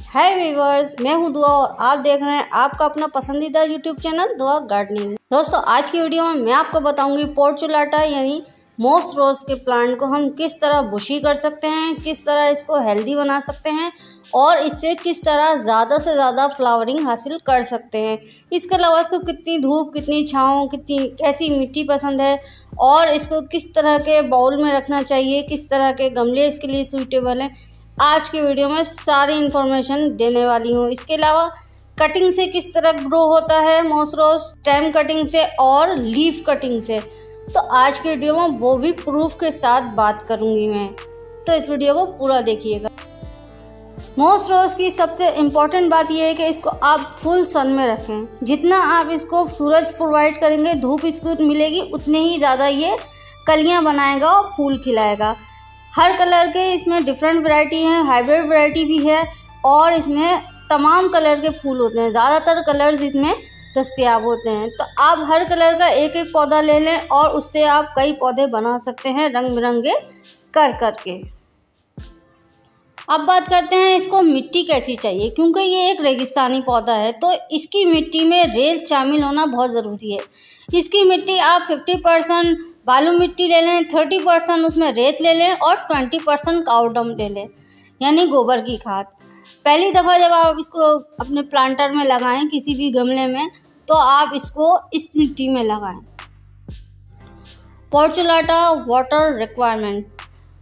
हाय viewers, मैं हूं दुआ और आप देख रहे हैं आपका अपना पसंदीदा यूट्यूब चैनल दुआ गार्डनिंग। दोस्तों, आज की वीडियो में मैं आपको बताऊंगी पोर्चुलाटा यानी मोस रोज के प्लांट को हम किस तरह बुशी कर सकते हैं, किस तरह इसको हेल्दी बना सकते हैं और इससे किस तरह ज़्यादा से ज़्यादा फ्लावरिंग हासिल कर सकते हैं। इसके अलावा इसको कितनी धूप, कितनी छाँव, कितनी कैसी मिट्टी पसंद है और इसको किस तरह के बाउल में रखना चाहिए, किस तरह के गमले इसके लिए सूटेबल हैं, आज की वीडियो में सारी इन्फॉर्मेशन देने वाली हूँ। इसके अलावा कटिंग से किस तरह ग्रो होता है मोस रोज, स्टेम कटिंग से और लीफ कटिंग से, तो आज की वीडियो में वो भी प्रूफ के साथ बात करूँगी मैं, तो इस वीडियो को पूरा देखिएगा। मोस रोज की सबसे इम्पॉर्टेंट बात यह है कि इसको आप फुल सन में रखें। जितना आप इसको सूरज प्रोवाइड करेंगे, धूप इसको मिलेगी, उतने ही ज़्यादा ये कलियाँ बनाएगा और फूल खिलाएगा। हर कलर के इसमें डिफरेंट वैरायटी हैं, हाइब्रिड वैरायटी भी है और इसमें तमाम कलर के फूल होते हैं। ज़्यादातर कलर्स इसमें दस्तयाब होते हैं, तो आप हर कलर का एक एक पौधा ले लें और उससे आप कई पौधे बना सकते हैं रंग बिरंगे कर के। अब बात करते हैं इसको मिट्टी कैसी चाहिए, क्योंकि ये एक रेगिस्तानी पौधा है तो इसकी मिट्टी में रेत शामिल होना बहुत ज़रूरी है। इसकी मिट्टी आप 50% बालू मिट्टी ले लें, 30% उसमें रेत ले लें और 20% काऊ डंग ले लें, यानी गोबर की खाद। पहली दफ़ा जब आप इसको अपने प्लांटर में लगाएं, किसी भी गमले में, तो आप इसको इस मिट्टी में लगाएं। पोर्चुलाटा वाटर रिक्वायरमेंट,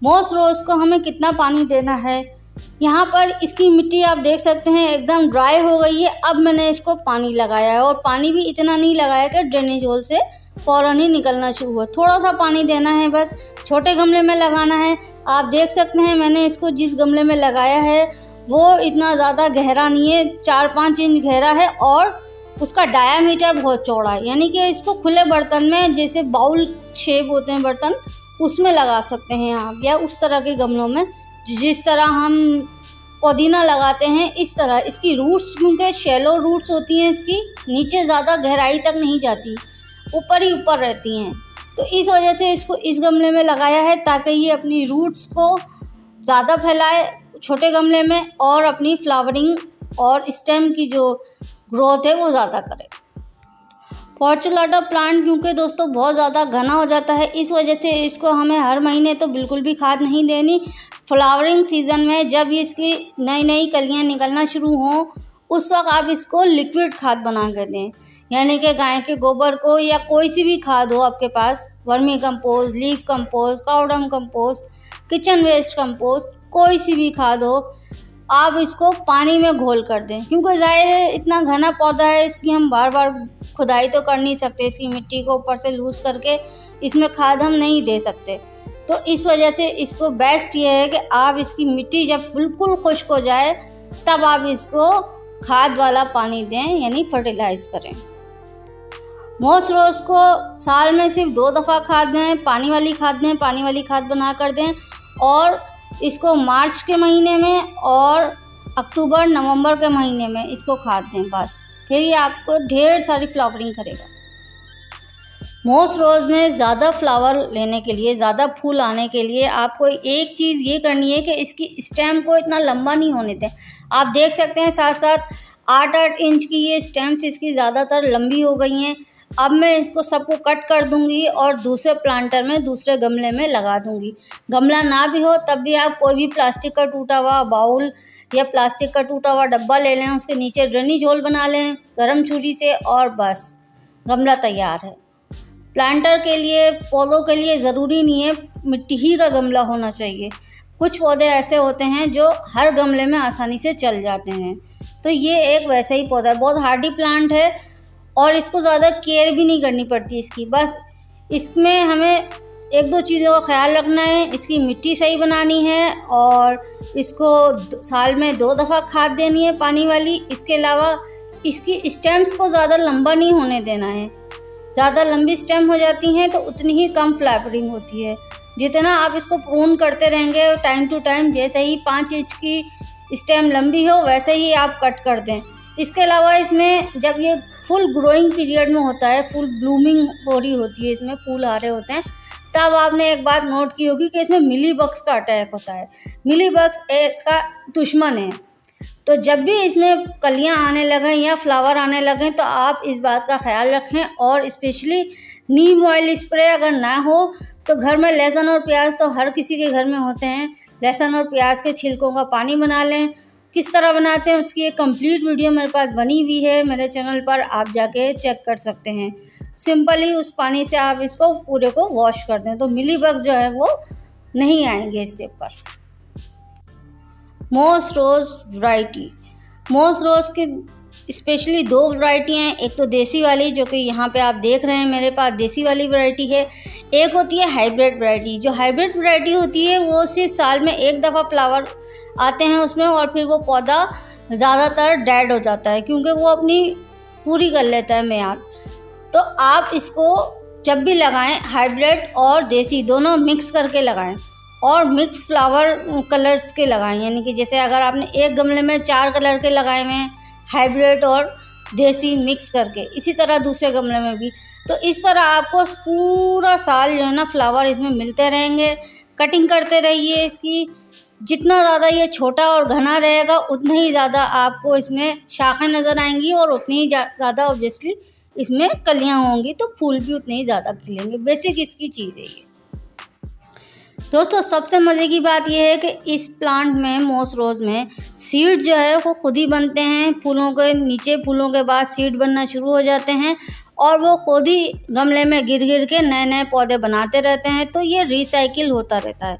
मोस रोज को हमें कितना पानी देना है। यहाँ पर इसकी मिट्टी आप देख सकते हैं एकदम ड्राई हो गई है। अब मैंने इसको पानी लगाया है और पानी भी इतना नहीं लगाया कि ड्रेनेज होल से फ़ौरन ही निकलना शुरू हुआ। थोड़ा सा पानी देना है, बस छोटे गमले में लगाना है। आप देख सकते हैं मैंने इसको जिस गमले में लगाया है वो इतना ज़्यादा गहरा नहीं है, 4-5 इंच गहरा है और उसका डायामीटर बहुत चौड़ा है, यानी कि इसको खुले बर्तन में, जैसे बाउल शेप होते हैं बर्तन, उसमें लगा सकते हैं आप, या उस तरह के गमलों में जिस तरह हम पुदीना लगाते हैं इस तरह। इसकी रूट्स क्योंकि शैलो रूट्स होती हैं, इसकी नीचे ज़्यादा गहराई तक नहीं जाती, ऊपर ही ऊपर रहती हैं, तो इस वजह से इसको इस गमले में लगाया है ताकि ये अपनी रूट्स को ज़्यादा फैलाए छोटे गमले में और अपनी फ्लावरिंग और स्टेम की जो ग्रोथ है वो ज़्यादा करे। पोर्चुलाटा प्लांट क्योंकि दोस्तों बहुत ज़्यादा घना हो जाता है, इस वजह से इसको हमें हर महीने तो बिल्कुल भी खाद नहीं देनी। फ्लावरिंग सीज़न में जब इसकी नई नई कलियाँ निकलना शुरू हों उस वक्त आप इसको लिक्विड खाद बना कर दें, यानी कि गाय के गोबर को या कोई सी भी खाद हो आपके पास, वर्मी कंपोस्ट, लीफ कंपोस्ट, काऊ डंग कंपोस्ट, किचन वेस्ट कंपोस्ट, कोई सी भी खाद हो, आप इसको पानी में घोल कर दें। क्योंकि ज़ाहिर है इतना घना पौधा है, इसकी हम बार बार खुदाई तो कर नहीं सकते, इसकी मिट्टी को ऊपर से लूज़ करके इसमें खाद हम नहीं दे सकते, तो इस वजह से इसको बेस्ट ये है कि आप इसकी मिट्टी जब बिल्कुल खुश्क हो जाए तब आप इसको खाद वाला पानी दें, यानी फर्टिलाइज करें। मोस रोज को साल में सिर्फ 2 दफ़ा खाद दें, पानी वाली खाद दें, पानी वाली खाद बना कर दें और इसको मार्च के महीने में और अक्टूबर नवंबर के महीने में इसको खाद दें, बस फिर ये आपको ढेर सारी फ्लावरिंग करेगा। मोस रोज में ज़्यादा फ्लावर लेने के लिए, ज़्यादा फूल आने के लिए आपको एक चीज़ ये करनी है कि इसकी स्टेम को इतना लंबा नहीं होने दें। आप देख सकते हैं साथ साथ 8-8 इंच की ये स्टेम्स इसकी ज़्यादातर लंबी हो गई हैं। अब मैं इसको सबको कट कर दूंगी और दूसरे प्लांटर में, दूसरे गमले में लगा दूंगी। गमला ना भी हो तब भी आप कोई भी प्लास्टिक का टूटा हुआ बाउल या प्लास्टिक का टूटा हुआ डब्बा ले लें, उसके नीचे ड्रेनेज होल बना लें गर्म छुरी से और बस गमला तैयार है। प्लांटर के लिए, पौधों के लिए ज़रूरी नहीं है मिट्टी ही का गमला होना चाहिए। कुछ पौधे ऐसे होते हैं जो हर गमले में आसानी से चल जाते हैं, तो ये एक वैसा ही पौधा है, बहुत हार्डी प्लांट है और इसको ज़्यादा केयर भी नहीं करनी पड़ती इसकी। बस इसमें हमें 1-2 चीज़ों का ख्याल रखना है, इसकी मिट्टी सही बनानी है और इसको साल में 2 दफ़ा खाद देनी है पानी वाली। इसके अलावा इसकी स्टेम्स को ज़्यादा लंबा नहीं होने देना है, ज़्यादा लंबी स्टेम हो जाती हैं तो उतनी ही कम फ्लावरिंग होती है। जितना आप इसको प्रून करते रहेंगे टाइम टू टाइम, जैसे ही 5 इंच की स्टेम लंबी हो वैसे ही आप कट कर दें। इसके अलावा इसमें जब ये फुल ग्रोइंग पीरियड में होता है, फुल ब्लूमिंग हो रही होती है, इसमें फूल आ रहे होते हैं, तब आपने एक बात नोट की होगी कि इसमें मिली बग्स का अटैक होता है। मिली बग्स इसका दुश्मन है, तो जब भी इसमें कलियां आने लगें या फ्लावर आने लगें तो आप इस बात का ख्याल रखें। और स्पेशली नीम ऑयल स्प्रे अगर ना हो तो घर में लहसुन और प्याज तो हर किसी के घर में होते हैं, लहसुन और प्याज के छिलकों का पानी बना लें। किस तरह बनाते हैं उसकी एक कंप्लीट वीडियो मेरे पास बनी हुई है मेरे चैनल पर, आप जाके चेक कर सकते हैं। सिंपली उस पानी से आप इसको पूरे को वॉश कर दें तो मिलीबग्स जो है वो नहीं आएंगे इसके ऊपर। मोस रोज़ वैरायटी, मोस रोज़ की स्पेशली 2 वैरायटी हैं। एक तो देसी वाली जो कि यहाँ पे आप देख रहे हैं मेरे पास देसी वाली वैरायटी है, एक होती है हाइब्रिड वैरायटी। जो हाइब्रिड वैरायटी होती है वो सिर्फ साल में एक दफ़ा फ्लावर आते हैं उसमें और फिर वो पौधा ज़्यादातर डेड हो जाता है क्योंकि वो अपनी पूरी कर लेता है मियाद। तो आप इसको जब भी लगाएं हाइब्रिड और देसी दोनों मिक्स करके लगाएं और मिक्स फ्लावर कलर्स के लगाएं, यानी कि जैसे अगर आपने एक गमले में 4 कलर के लगाए हुए हैं हाइब्रिड और देसी मिक्स करके, इसी तरह दूसरे गमले में भी, तो इस तरह आपको पूरा साल जो है ना फ्लावर इसमें मिलते रहेंगे। कटिंग करते रहिए इसकी, जितना ज़्यादा ये छोटा और घना रहेगा उतना ही ज़्यादा आपको इसमें शाखें नज़र आएंगी और उतनी ही ज़्यादा ऑब्वियसली इसमें कलियां होंगी तो फूल भी उतने ही ज़्यादा खिलेंगे। बेसिक इसकी चीज़ है ये। दोस्तों सबसे मज़े की बात यह है कि इस प्लांट में मोस रोज़ में सीड जो है वो खुद ही बनते हैं। फूलों के नीचे फूलों के बाद सीड बनना शुरू हो जाते हैं और वो खुद ही गमले में गिर गिर के नए नए पौधे बनाते रहते हैं। तो ये रिसाइकिल होता रहता है,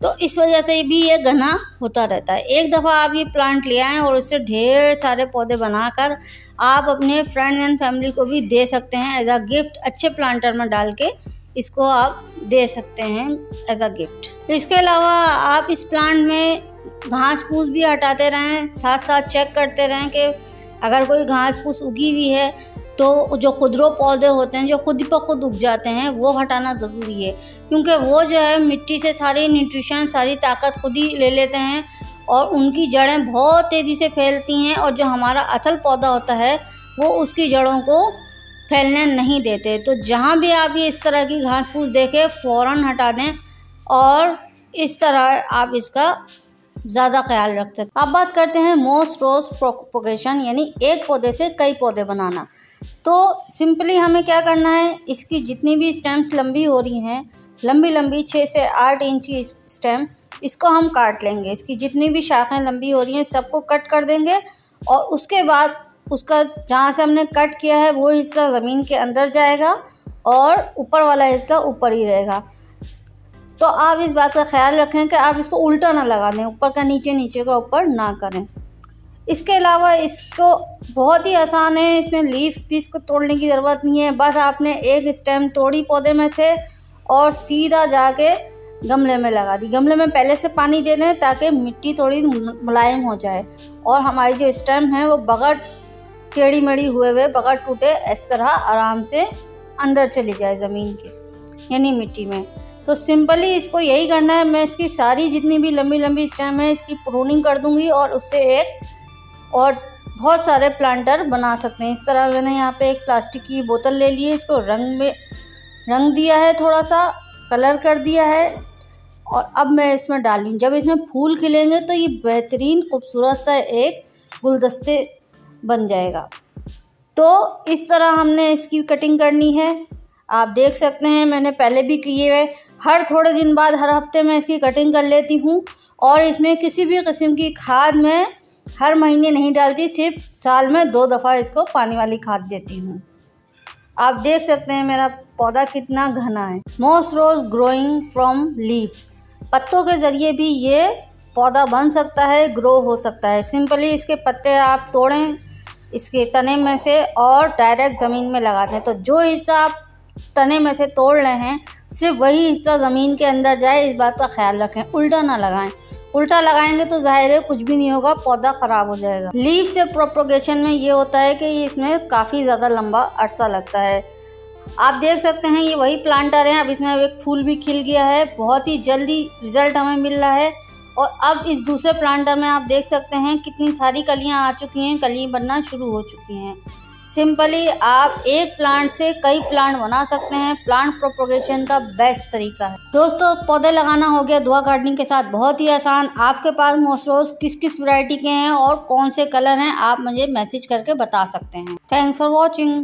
तो इस वजह से भी ये घना होता रहता है। एक दफ़ा आप ये प्लांट ले आएँ और उससे ढेर सारे पौधे बनाकर आप अपने फ्रेंड्स एंड फैमिली को भी दे सकते हैं एज अ गिफ्ट। अच्छे प्लांटर में डाल के इसको आप दे सकते हैं एज अ गिफ्ट। इसके अलावा आप इस प्लांट में घास फूस भी हटाते रहें, साथ साथ चेक करते रहें कि अगर कोई घास फूस उगी हुई है तो जो खुदरो पौधे होते हैं जो खुद ब खुद उग जाते हैं वो हटाना ज़रूरी है क्योंकि वो जो है मिट्टी से सारी न्यूट्रिशन सारी ताकत खुद ही ले लेते हैं और उनकी जड़ें बहुत तेज़ी से फैलती हैं और जो हमारा असल पौधा होता है वो उसकी जड़ों को फैलने नहीं देते। तो जहाँ भी आप ये इस तरह की घास फूस देखें फ़ौरन हटा दें और इस तरह आप इसका ज़्यादा ख्याल रख सकते हैं। अब बात करते हैं मोस रोज़ प्रोपगेशन, यानी एक पौधे से कई पौधे बनाना। तो सिंपली हमें क्या करना है, इसकी जितनी भी स्टेम्स लंबी हो रही हैं, लंबी लंबी 6 से 8 इंच की स्टेम, इसको हम काट लेंगे। इसकी जितनी भी शाखें लंबी हो रही हैं सबको कट कर देंगे और उसके बाद उसका जहाँ से हमने कट किया है वो हिस्सा ज़मीन के अंदर जाएगा और ऊपर वाला हिस्सा ऊपर ही रहेगा। तो आप इस बात का ख्याल रखें कि आप इसको उल्टा ना लगा दें, ऊपर का नीचे नीचे का ऊपर ना करें। इसके अलावा इसको बहुत ही आसान है, इसमें लीफ भी इसको तोड़ने की ज़रूरत नहीं है। बस आपने एक स्टेम तोड़ी पौधे में से और सीधा जाके गमले में लगा दी। गमले में पहले से पानी दे दें ताकि मिट्टी थोड़ी मुलायम हो जाए और हमारी जो स्टेम है वो बगैर टेढ़ी मेढ़ी हुए बगैर टूटे इस तरह आराम से अंदर चली जाए ज़मीन के यानी मिट्टी में। तो सिंपली इसको यही करना है। मैं इसकी सारी जितनी भी लंबी लंबी स्टेम है इसकी प्रूनिंग कर दूंगी और उससे एक और बहुत सारे प्लांटर बना सकते हैं। इस तरह मैंने यहाँ पे एक प्लास्टिक की बोतल ले ली है, इसको रंग दिया है, थोड़ा सा कलर कर दिया है और अब मैं इसमें डालूँ। जब इसमें फूल खिलेंगे तो ये बेहतरीन खूबसूरत सा एक गुलदस्ते बन जाएगा। तो इस तरह हमने इसकी कटिंग करनी है। आप देख सकते हैं मैंने पहले भी किए हुए, हर थोड़े दिन बाद हर हफ्ते में इसकी कटिंग कर लेती हूँ और इसमें किसी भी किस्म की खाद मैं हर महीने नहीं डालती, सिर्फ साल में 2 दफ़ा इसको पानी वाली खाद देती हूँ। आप देख सकते हैं मेरा पौधा कितना घना है। मोस रोज़ ग्रोइंग फ्रॉम लीव्स, पत्तों के ज़रिए भी ये पौधा बन सकता है, ग्रो हो सकता है। सिंपली इसके पत्ते आप तोड़ें इसके तने में से और डायरेक्ट ज़मीन में लगा दें। तो जो हिस्सा आप तने में से तोड़ रहे हैं सिर्फ वही हिस्सा ज़मीन के अंदर जाए, इस बात का ख्याल रखें। उल्टा ना लगाएं, उल्टा लगाएंगे तो ज़ाहिर है कुछ भी नहीं होगा, पौधा ख़राब हो जाएगा। लीफ से प्रोपगेशन में ये होता है कि इसमें काफ़ी ज़्यादा लंबा अरसा लगता है। आप देख सकते हैं ये वही प्लांटर हैं, अब इसमें एक फूल भी खिल गया है, बहुत ही जल्दी रिज़ल्ट हमें मिल रहा है। और अब इस दूसरे प्लांटर में आप देख सकते हैं कितनी सारी कलियां आ चुकी हैं, कलियां बनना शुरू हो चुकी हैं। सिंपली आप एक प्लांट से कई प्लांट बना सकते हैं। प्लांट प्रोपगेशन का बेस्ट तरीका है। दोस्तों, पौधे लगाना हो गया दुआ गार्डनिंग के साथ बहुत ही आसान। आपके पास मॉस रोज किस किस वैरायटी के हैं और कौन से कलर हैं, आप मुझे मैसेज करके बता सकते हैं। Thanks for watching.